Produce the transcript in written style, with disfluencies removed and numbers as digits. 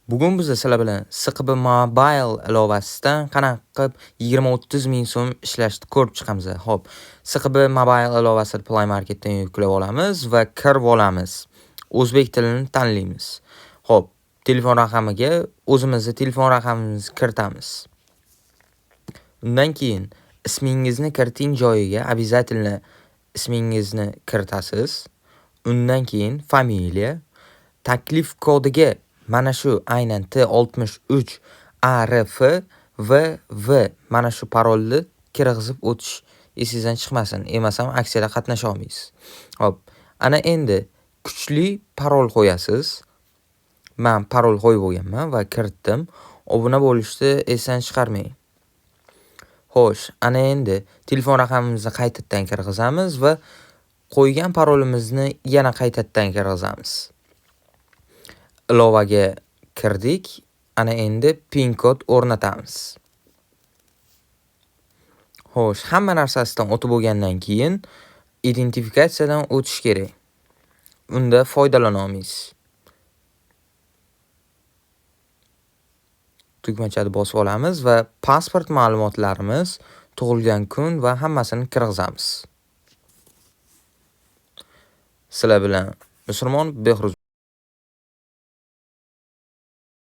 Bugun biz sizlar bilan SQB Mobile ilovasidan qanaqa qilib 20-30 ming so'm ishlashni ko'rib chiqamiz. Xo'p, SQB Mobile ilovasini Play Marketdan yuklab olamiz va kirib olamiz. O'zbek tilini tanlaymiz. Xo'p, telefon raqamiga o'zimizning telefon raqamimizni kiritamiz. Undan keyin ismingizni kiriting joyiga обязательно ismingizni kiritasiz. Undan keyin familiya, taklif kodiga mana shu aynan T63 ARF V mana shu parolni kirgizib o'tish esingizdan chiqmasin. Emasam aksiyada qatnasha olmaysiz. Hop, ana endi kuchli parol qo'yasiz. Men parol qo'yib bo'lganman va kiritdim. Obuna bo'lishni esdan chiqarmang. Xo'sh, ana endi telefon raqamimizni qaytadan kirgizamiz va qo'ygan parolimizni yana qaytadan kirgizamiz. Ilovaga kirdik. Ana endi pin kod o'rnatamiz. Xo'sh, hamma narsasidan o'tib bo'lgandan keyin identifikatsiyadan o'tish kerak. Unda foydalana olmaysiz. Tugmachani bosib olamiz va pasport ma'lumotlarimiz, tug'ilgan kun va hammasini kirgizamiz. Sizlar bilan Musulmon Behruz